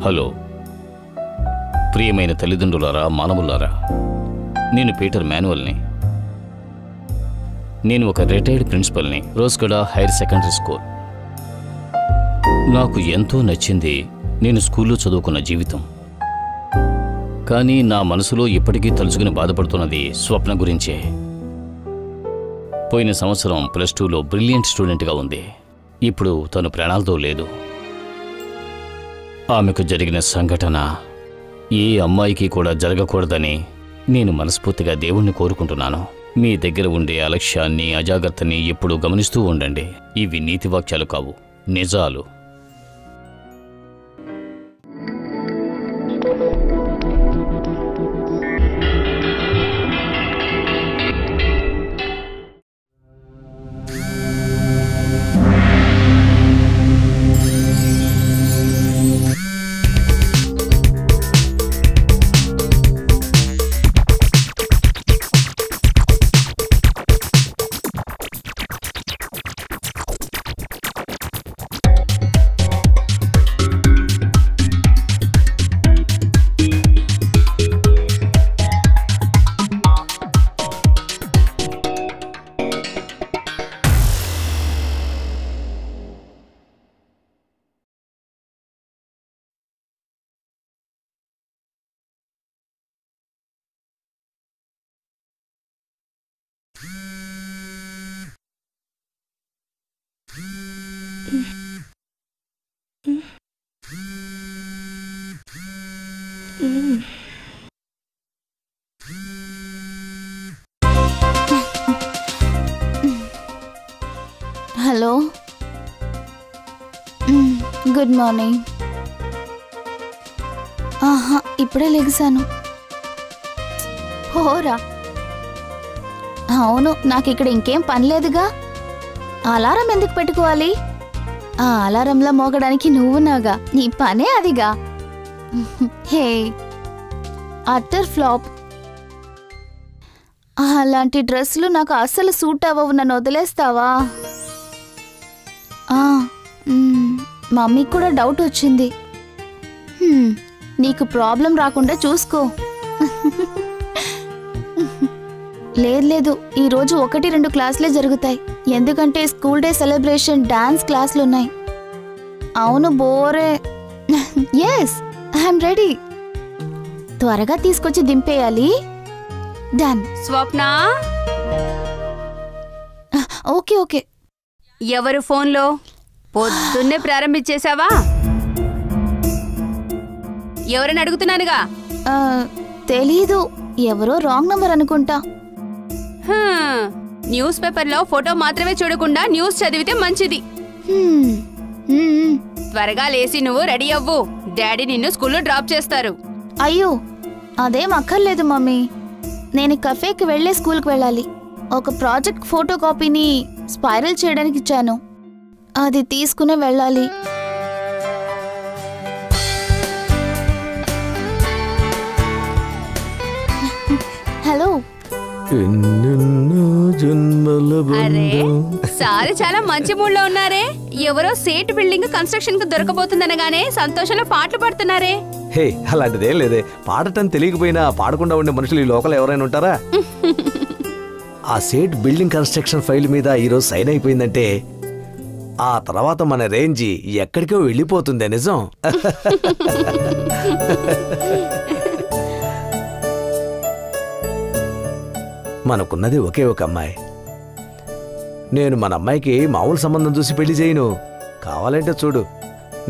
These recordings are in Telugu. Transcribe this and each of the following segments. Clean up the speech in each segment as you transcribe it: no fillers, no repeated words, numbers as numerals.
హలో ప్రియమైన తల్లిదండ్రులారా, మానవులారా, నేను పీటర్ మాన్యువల్ని. నేను ఒక రిటైర్డ్ ప్రిన్సిపల్ని, రోజ్గడా హైయర్ సెకండరీ స్కూల్. నాకు ఎంతో నచ్చింది నేను స్కూల్లో చదువుకున్న జీవితం. కానీ నా మనసులో ఇప్పటికీ తలుచుకుని బాధపడుతున్నది స్వప్న గురించే. పోయిన సంవత్సరం +2లో బ్రిలియంట్ స్టూడెంట్గా ఉంది. ఇప్పుడు తను ప్రాణాలతో లేదు. ఆమెకు జరిగిన సంఘటన ఏ అమ్మాయికి కూడా జరగకూడదని నేను మనస్ఫూర్తిగా దేవుణ్ణి కోరుకుంటున్నాను. మీ దగ్గర ఉండే అలక్ష్యాన్ని, అజాగ్రత్తని ఎప్పుడూ గమనిస్తూ ఉండండి. ఇవి నీతివాక్యాలు కావు, నిజాలు. Hello, good morning. ఇప్పుడే లెగిసాను. హోరా, అవును, నాకు ఇక్కడ ఇంకేం పని లేదుగా. అలారం ఎందుకు పెట్టుకోవాలి? ఆ అలారంలా మోగడానికి నువ్వున్నాగా, నీ పనే అదిగా. హే, అట్టర్ ఫ్లాప్. అలాంటి డ్రెస్సులు నాకు అస్సలు సూట్ అవ్వవు, నన్ను వదిలేస్తావా? మమ్మీకి కూడా డౌట్ వచ్చింది. నీకు ప్రాబ్లం రాకుండా చూసుకో. లేదు, ఈరోజు 1-2 క్లాసులే జరుగుతాయి. ఎందుకంటే స్కూల్ డే సెలబ్రేషన్ డాన్స్ క్లాసులున్నాయి. అవును, బోరే. Yes, I am ready. త్వరగా తీసుకొచ్చి దింపేయాలి. డన్. Swapna, okay okay. ఎవరు ఫోన్లో? పొద్దున్నే ప్రారంభించేశావా? ఎవరని అడుగుతున్నానుగా. తెలీదు, ఎవరో రాంగ్ నంబర్ అనుకుంటా. న్యూస్ పేపర్లో ఫోటో మాత్రమే చూడకుండా న్యూస్ చదివితే మంచిది. త్వరగా లేసి నువ్వు రెడీ అవ్వు. డాడీ నిన్ను స్కూల్లో డ్రాప్ చేస్తారు. అయ్యో, అదేం అక్కర్లేదు మమ్మీ. నేను కఫేకి వెళ్లే స్కూల్కి వెళ్ళాలి. ఒక ప్రాజెక్ట్ ఫోటో కాపీని స్పైరల్ చేయడానికి ఇచ్చాను, అది తీసుకునే వెళ్ళాలి. హలో. సార్ చాలా మంచి మూడ్ లో ఉన్నారే. ఎవరో సేట్ బిల్డింగ్ కన్స్ట్రక్షన్ కు దొరకబోతుందనగానే సంతోషంలో పాటలు పాడుతున్నారే. హే, అలాంటిదేం లేదే. పాడటం తెలియకపోయినా పాడకుండా ఉండే మనుషులు ఈ లోకల్ ఎవరైనా ఉంటారా? ఆ సేట్ బిల్డింగ్ కన్స్ట్రక్షన్ ఫైల్ మీద ఈరోజు సైన్ అయిపోయిందంటే ఆ తర్వాత మన రేంజి ఎక్కడికో వెళ్ళిపోతుందే. నిజం. మనకున్నది ఒకే ఒక అమ్మాయి. నేను మన అమ్మాయికి మామూలు సంబంధం చూసి పెళ్లి చేయను. కావాలంటే చూడు,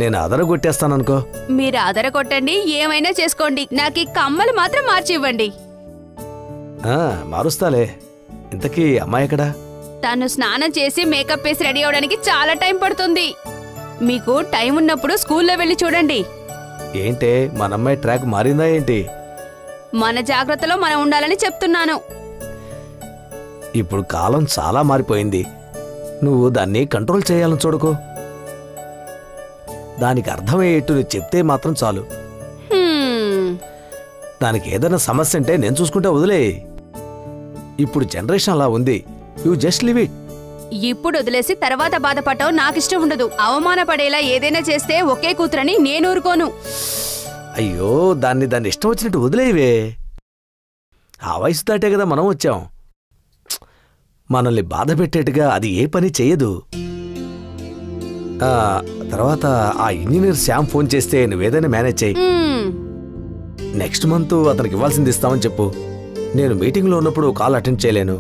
నేను అదరగొట్టేస్తాననుకో. మీరు అదరగొట్టండి, ఏమైనా చేసుకోండి. నాకు ఈ కమ్మలు మాత్రం మార్చి ఇవ్వండి. మారుస్తాలే. ఇంతకీ అమ్మాయి ఎక్కడా? తను స్నానం చేసి మేకప్ వేసి రెడీ అవడానికి చాలా టైం పడుతుంది. మీకు టైం ఉన్నప్పుడు స్కూల్లో వెళ్ళి చూడండి. ఏంటే, మన అమ్మాయి ట్రాక్ మారిందా ఏంటి? మన జాగ్రత్తలో మనం ఉండాలని చెప్తున్నాను. ఇప్పుడు కాలం చాలా మారిపోయింది. నువ్వు దాన్ని కంట్రోల్ చేయాలని చూడకు. దానికి అర్థమయ్యేట్టు నువ్వు చెప్తే మాత్రం చాలు. దానికి ఏదైనా సమస్య అంటే నేను చూసుకుంటే వదిలే. ఇప్పుడు జనరేషన్ అలా ఉంది. You just live it. ఇప్పుడు వదిలేసి తర్వాత బాధపడటం నాకిష్టం ఉండదు. అవమానపడేలా ఏదైనా చేస్తే ఒకే కూతురని నేను ఊరుకోను. అయ్యో, దాన్ని ఇష్టం వచ్చినట్టు వదిలేవే. ఆ వయసు దాటే కదా మనం వచ్చాం. మనల్ని బాధ పెట్టేట్టుగా అది ఏ పని చెయ్యదు. తర్వాత ఆ ఇంజనీర్ శ్యామ్ ఫోన్ చేస్తే నువ్వేదైనా మేనేజ్ చెయ్యి. నెక్స్ట్ మంత్ అతనికి ఇవ్వాల్సింది ఇస్తామని చెప్పు. నేను మీటింగ్లో ఉన్నప్పుడు కాల్ అటెండ్ చేయలేను.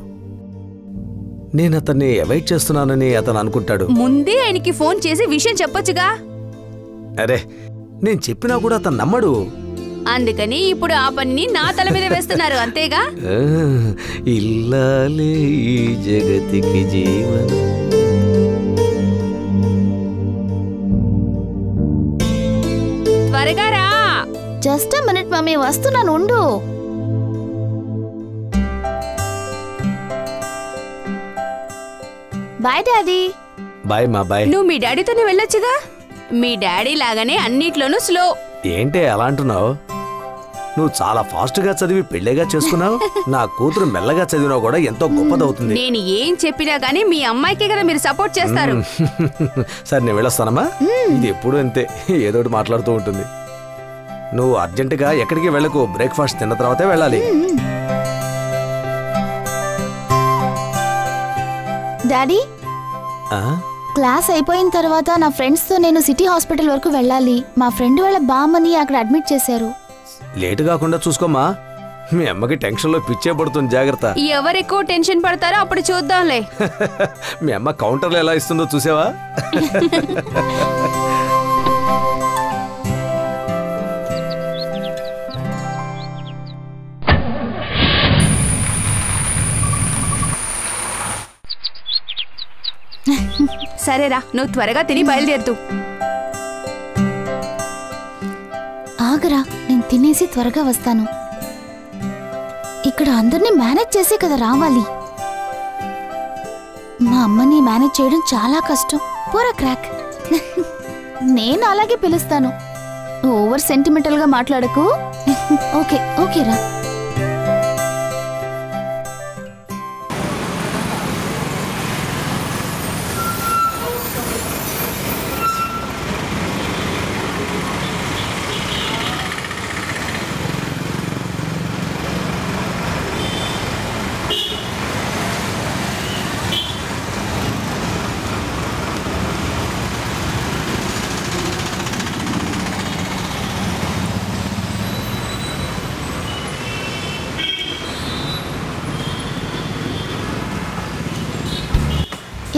నేను అతన్ని అవాయిడ్ చేస్తున్నానని అతను అనుకుంటాడు. ముందే ఆయనకి ఫోన్ చేసి విషయం చెప్పొచ్చుగా. అరే, నేను చెప్పినా కూడా అతను నమ్మడు. అందుకని ఇప్పుడు ఆ పనిని నా తల మీద వేస్తున్నారు, అంతేగా? ఇల్లాలే ఈ జగతికి జీవన. త్వరగా రా. జస్ట్ మినిట్ మమ్మీ, వస్తున్నాను, ఉండు. Bye daddy. బాయ్ మా బాయ్. నువ్వు మీ డాడీతోనే వెళ్ళొచ్చుగా. మీ డాడీ లాగానే అన్నిట్లోనూ స్లో. ఏంటే అలా అంటున్నావు? నువ్వు చాలా ఫాస్ట్ గా చదివి పెళ్లిగా చేసుకున్నావు. నా కూతురు మెల్లగా చదివినా కూడా ఎంతో గొప్పదవుతుంది. నేను ఏం చెప్పినా గానీ మీ అమ్మాయికే కదా మీరు సపోర్ట్ చేస్తారు. సరే, నేను వెళ్ళొస్తానమ్మా. ఇది ఎప్పుడు అంతే, ఏదోటి మాట్లాడుతూ ఉంటుంది. నువ్వు అర్జెంటుగా ఎక్కడికి వెళ్ళకు. బ్రేక్ఫాస్ట్ తిన్న తర్వాతే వెళ్ళాలి. డాడీ, క్లాస్ అయిపోయిన తర్వాత నా ఫ్రెండ్స్తో నేను సిటీ హాస్పిటల్ వరకు వెళ్ళాలి. మా ఫ్రెండ్ వాళ్ళ బామ్మని అక్కడ అడ్మిట్ చేశారు. లేటు కాకుండా చూసుకోమ్మా. మీ అమ్మకి టెన్షన్లో పిచ్చే పడుతుంది, జాగ్రత్త. ఎవరెక్కువ టెన్షన్ పడతారో అప్పుడు చూద్దాంలే. మీ అమ్మ కౌంటర్లో ఎలా ఇస్తుందో చూసావా? సరేరా, నువ్వు త్వరగా తిని బయలుదేరుతూ. ఆగరా, నేను తినేసి త్వరగా వస్తాను. ఇక్కడ అందరినీ మేనేజ్ చేసే కదా రావాలి. మా అమ్మని మేనేజ్ చేయడం చాలా కష్టం. పోరా క్రాక్. నేను అలాగే పిలుస్తాను. ఓవర్ సెంటిమెంటల్ గా మాట్లాడకు. ఓకే ఓకేరా.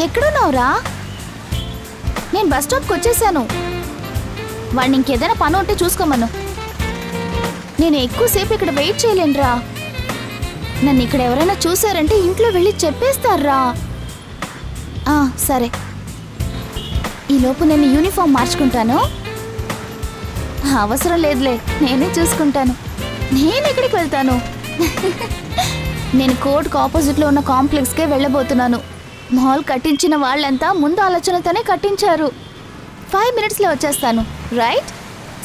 ఎక్కడున్నావురా? నేను బస్ స్టాప్కి వచ్చేసాను. వాడిని ఇంకేదైనా పని ఉంటే చూసుకోమను. నేను ఎక్కువసేపు ఇక్కడ వెయిట్ చేయలేనురా. నన్ను ఇక్కడ ఎవరైనా చూసారంటే ఇంట్లో వెళ్ళి చెప్పేస్తారా? సరే, ఈలోపు నేను యూనిఫామ్ మార్చుకుంటాను. అవసరం లేదులే, నేనే చూసుకుంటాను. నేను ఎక్కడికి వెళ్తాను? నేను కోర్టుకు ఆపోజిట్లో ఉన్న కాంప్లెక్స్కే వెళ్ళబోతున్నాను. మాల్ కట్టించిన వాళ్ళంతా ముందు ఆలోచనతోనే కట్టించారు. 5 minutesలో వచ్చేస్తాను, right?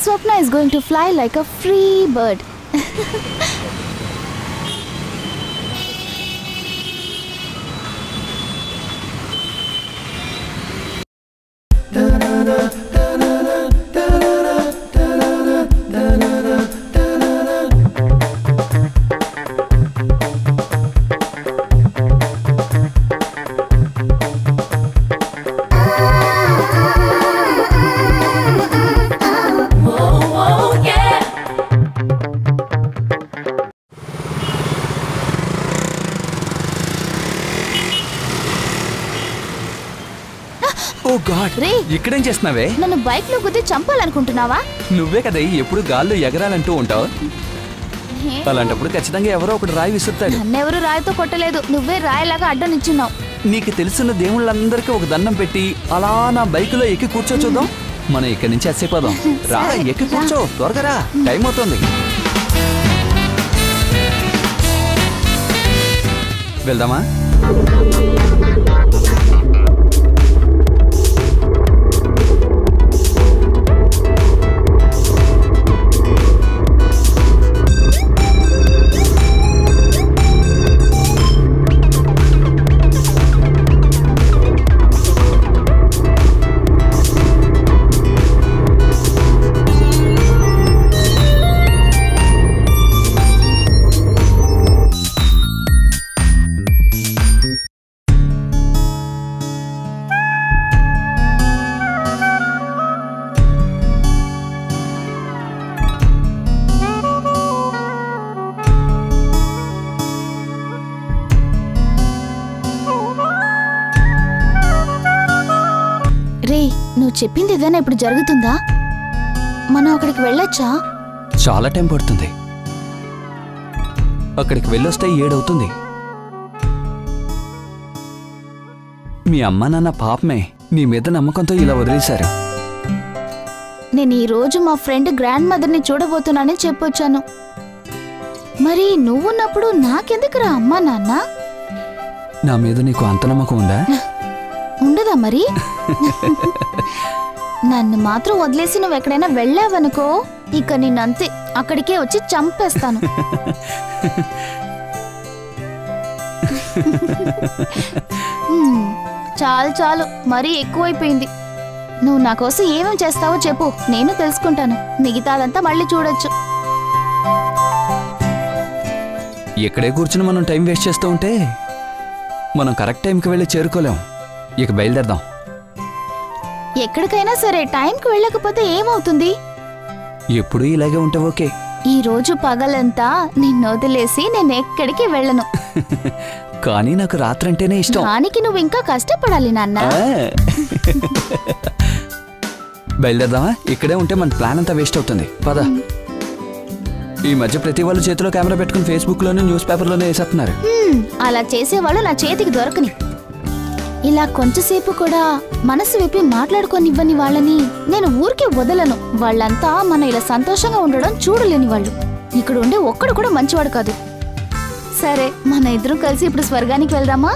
Swapna is going to fly like a free bird. Oh god, ఇక్కడేం చేస్తున్నావే? నన్ను బైక్ లో గుద్ది చంపాలనుకుంటున్నావా? నువ్వే కదా ఎప్పుడు గాల్లో ఎగరాలంటూ ఉంటావు. అలాంటప్పుడు ఖచ్చితంగా ఎవరో ఒకటి రాయి విసురుతాడు. నన్నెవరు రాయితో కొట్టలేదు, నువ్వే రాయిలాగా అడ్డం నిచ్చున్నావు. నీకు తెలిసిన దేవుళ్ళందరికీ ఒక దండం పెట్టి అలా నా బైకులో ఎక్కి కూర్చో చూద్దాం. మనం ఇక్కడి నుంచి అసేపోదాం. రా, ఎక్కి కూర్చో, త్వరగా రా, టైం అవుతుంది. వెళ్దామా? రే, నువ్వు చెప్పింది ఏదైనా ఇప్పుడు జరుగుతుందా? మనం అక్కడికి వెళ్ళొచ్చా? చాలా టైం పడుతుంది. అక్కడికి వెళ్ళొస్తే 7 అవుతుంది. మీ అమ్మ నాన్న పాపమే నీ మీద నమ్మకంతో ఇలా వదిలేశారు. నేను ఈ రోజు మా ఫ్రెండ్ గ్రాండ్ మదర్ని చూడబోతున్నానని చెప్పొచ్చాను. మరి నువ్వున్నప్పుడు నాకెందుకురా అమ్మా నాన్న? నా మీద నీకు అంత నమ్మకం ఉందా? ఉండదా మరి? నన్ను మాత్రం వదిలేసి నువ్వు ఎక్కడైనా వెళ్ళావనుకో, ఇక నిన్నంతే అక్కడికే వచ్చి చంపేస్తాను. చాలు చాలు, మరీ ఎక్కువైపోయింది. నువ్వు నా కోసం ఏమేం చేస్తావో చెప్పు, నేను తెలుసుకుంటాను. మిగతాదంతా మళ్ళీ చూడొచ్చు. ఇక్కడే కూర్చుని మనం టైం వేస్ట్ చేస్తూ ఉంటే మనం కరెక్ట్ టైంకి వెళ్ళి చేరుకోలేం. ఇక బయలుదేరదాం. ఎక్కడికైనా సరే టైంకి వెళ్ళకపోతే ఏమవుతుంది? ఎప్పుడూ ఇలాగే ఉంటే ఓకే. ఈ రోజు పగలంతా నిన్ను వదిలేసి నేను ఎక్కడికి వెళ్ళను. కానీ నాకు రాత్రంటేనే ఇష్టం. దానికి నువ్వు ఇంకా కష్టపడాలి నాన్న. బయలుదేరదామా? ఇక్కడే ఉంటే మన ప్లాన్ అంతా వేస్ట్ అవుతుంది. పద. ఈ మధ్య ప్రతి వాళ్ళు చేతిలో కెమెరా పెట్టుకుని ఫేస్బుక్ లోనే న్యూస్ పేపర్లోనే వేసేస్తున్నారు. అలా చేసేవాళ్ళు నా చేతికి దొరకని. ఇలా కొంచెంసేపు కూడా మనసు విప్పి మాట్లాడుకోనివ్వని వాళ్ళని నేను ఊరికే వదలను. వాళ్ళంతా మన ఇలా సంతోషంగా ఉండడం చూడలేని వాళ్ళు. ఇక్కడ ఉండే ఒక్కడు కూడా మంచివాడు కాదు. సరే, మన ఇద్దరం కలిసి ఇప్పుడు స్వర్గానికి వెళ్దామా?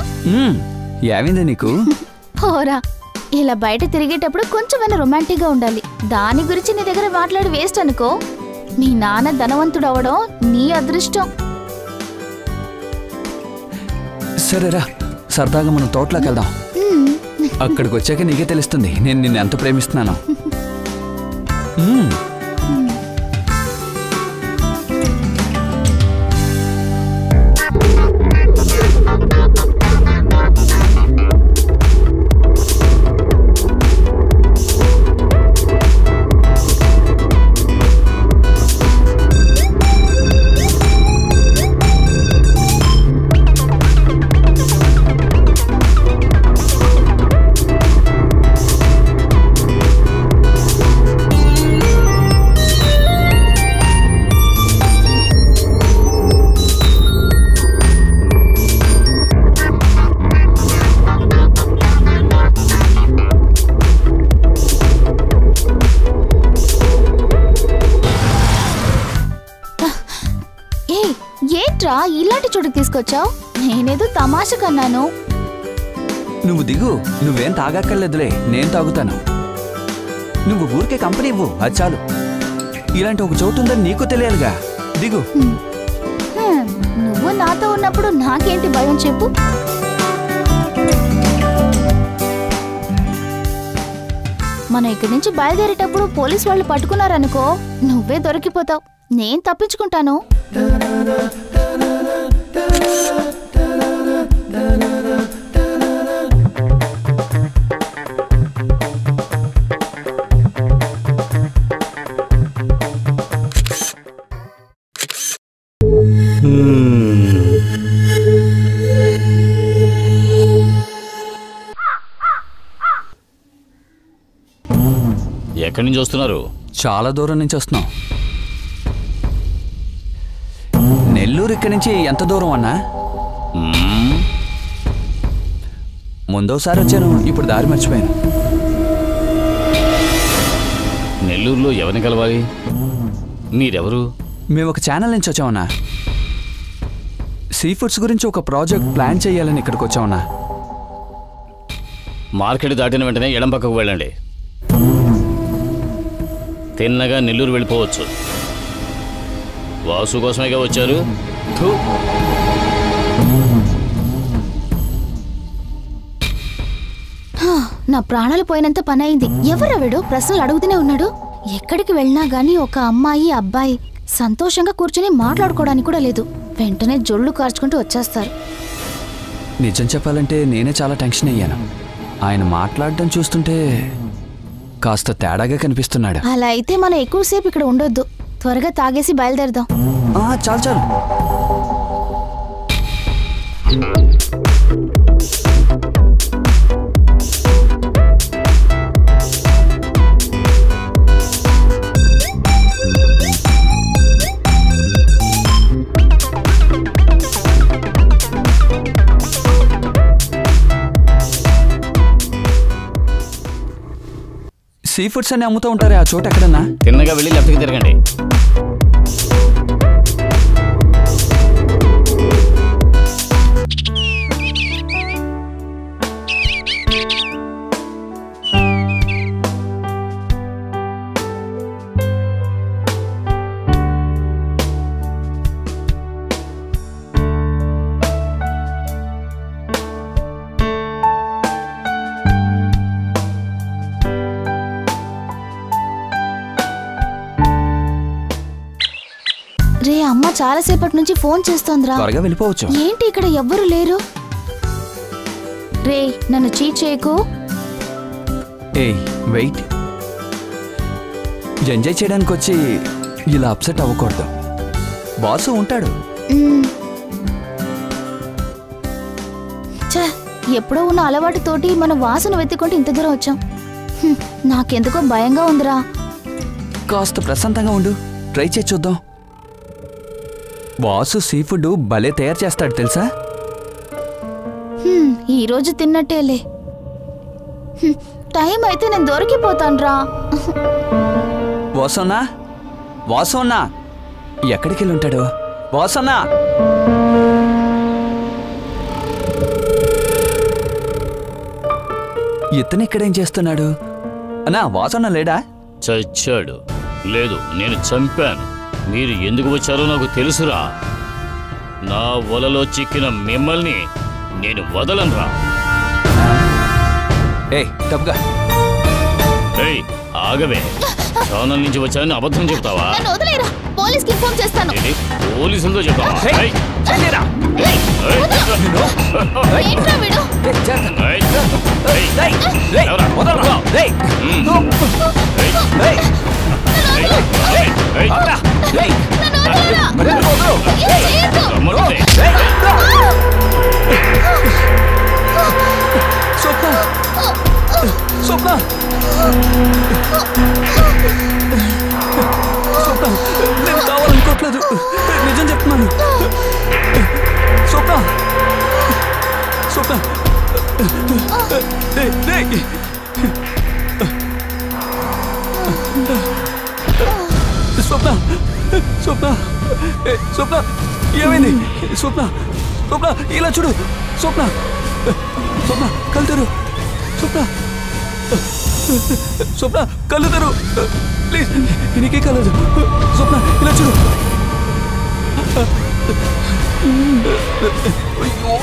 ఏమైంది నీకు? హోరా, ఇలా బయట తిరిగేటప్పుడు కొంచెమైనా రొమాంటిక్గా ఉండాలి. దాని గురించి నీ దగ్గర మాట్లాడి వేస్ట్ అనుకో. మీ నాన్న ధనవంతుడు అవడం నీ అదృష్టం. సరేరా, సరదాగా మనం తోటలోకి వెళ్దాం. అక్కడికి వచ్చాక నీకే తెలుస్తుంది నేను నిన్ను ఎంత ప్రేమిస్తున్నాను. ఇలాంటి చోటుకు తీసుకొచ్చావు? నేనేదో తమాషా కన్నాను. నువ్వు దిగు. నువ్వేం తాగక్కర్లేదులే, నేను తాగుతాను. నువ్వు ఊరికే కంపెనీ ఇవ్వు, అది చాలు. ఇలాంటి ఒక చోటు ఉందని నీకు తెలియాలిగా. దిగు. నువ్వు నాతో ఉన్నప్పుడు నాకేంటి భయం చెప్పు? మనం ఇక్కడి నుంచి బయలుదేరేటప్పుడు పోలీసు వాళ్ళు పట్టుకున్నారనుకో, నువ్వే దొరికిపోతావు. నేను తప్పించుకుంటాను. ఎక్కడి నుంచి వస్తున్నారు? చాలా దూరం నుంచి వస్తున్నాం. నెల్లూరు ఇక్కడి నుంచి ఎంత దూరం అన్నా? ముందోసారి వచ్చాను, ఇప్పుడు దారి మర్చిపోయాను. నెల్లూరులో ఎవరిని కలవాలి? మీరెవరు? మేము ఒక ఛానల్ నుంచి వచ్చామన్నా. సీ ఫుడ్స్ గురించి ఒక ప్రాజెక్ట్ ప్లాన్ చేయాలని ఇక్కడికి వచ్చామన్నా. మార్కెట్ దాటిన వెంటనే ఎడం పక్కకు వెళ్ళండి. తిన్నగా నెల్లూరు వెళ్ళిపోవచ్చు. వాసు కోసమేగా వచ్చారు. నా ప్రాణాలు పోయినంత పని అయింది. ఎవరవిడు ప్రశ్నలు అడుగుతూనే ఉన్నాడు. ఎక్కడికి వెళ్ళినా గానీ ఒక అమ్మాయి అబ్బాయి సంతోషంగా కూర్చొని మాట్లాడుకోవడానికి కూడా లేదు. వెంటనే జొళ్ళు కార్చుకుంటూ వచ్చేస్తారు. నిజం చెప్పాలంటే నేనే చాలా టెన్షన్ అయ్యాను. ఆయన మాట్లాడడం చూస్తుంటే కాస్త తేడాగా కనిపిస్తున్నాడు. అలా అయితే మనం ఎక్కువసేపు ఇక్కడ ఉండొద్దు. త్వరగా తాగేసి బయలుదేరదాం. చాలు చాలు. సీ ఫుడ్స్ అన్ని అమ్ముతూ ఉంటారే ఆ చోట ఎక్కడన్నా? తిన్నగా వెళ్ళి లెఫ్ట్కి తిరగండి. రే అమ్మ చాలాసేపటి నుంచి ఫోన్ చేస్తోందిరా. త్వరగా వెళ్ళిపోవచ్చు. ఏంటి ఇక్కడ ఎవ్వరు లేరు? రే నన్ను చీట్ చేయకు. ఏయ్ వెయిట్, ఎంజాయ్ చేయడానికి వచ్చి ఇలా అప్సెట్ అవ్వకూడదు. బాసు ఉంటాడు. ఛ, ఎప్పుడో ఉన్న అలవాటుతోటి మన వాసన వెతుక్కుంటూ ఇంత దూరం వచ్చాం. నాకెందుకో భయంగా ఉందిరా. కాస్త ప్రశాంతంగా ఉండు, ట్రై చేసి చూద్దాం. బాసు సీ ఫుడ్ భలే తయారు చేస్తాడు తెలుసా? ఈరోజు తిన్నట్టేలే. టైం అయితే నేను దొరికిపోతానురా. వాసన్నా, వాసన్నా, ఎక్కడికి వెళ్ళి ఉంటాడు? వాసన్నా, ఇతను ఇక్కడేం చేస్తున్నాడు? అన్నా వాసన్న లేడా? చచ్చాడు. లేదు, నేను చంపాను. మీరు ఎందుకు వచ్చారో నాకు తెలుసురా. నా వలలో చిక్కిన మిమ్మల్ని నేను వదలనురా. ఏయ్ తప్పుగా. ఏయ్ ఆగవే. ఛానల్ నుంచి వచ్చానని అబద్ధం చెప్తావా? నన్ను వదిలేరా, పోలీస్కి ఇన్ఫార్మ్ చేస్తాను. ఏంటి? పోలీసులతో చెప్తావా? ఏయ్, చెయ్యరా. ఏయ్, ఏంట్రా వీడు? ఏయ్, ఏయ్, ఎవరా? వదలరా. ఏయ్, ఏయ్, ఏయ్, నన్ను వదిలేరా. ఏం చేయొద్దు. రమ్మంటుంటే. స్వప్న, స్వప్న, స్వప్న, నేను కావాలనుకోవట్లేదు, నిజం చెప్తున్నాను. స్వప్న, స్వప్న, స్వప్న, స్వప్న, స్వప్న, ఏమైంది? స్వప్న, స్వప్న, ఇలా చూడు. స్వప్న, స్వప్న, కళ్ళు తెరు. స్వప్న, స్వప్న, కళ్ళు తెరు ప్లీజ్, నీకే కలదు. స్వప్న, ఇలా చూడు. అయ్యో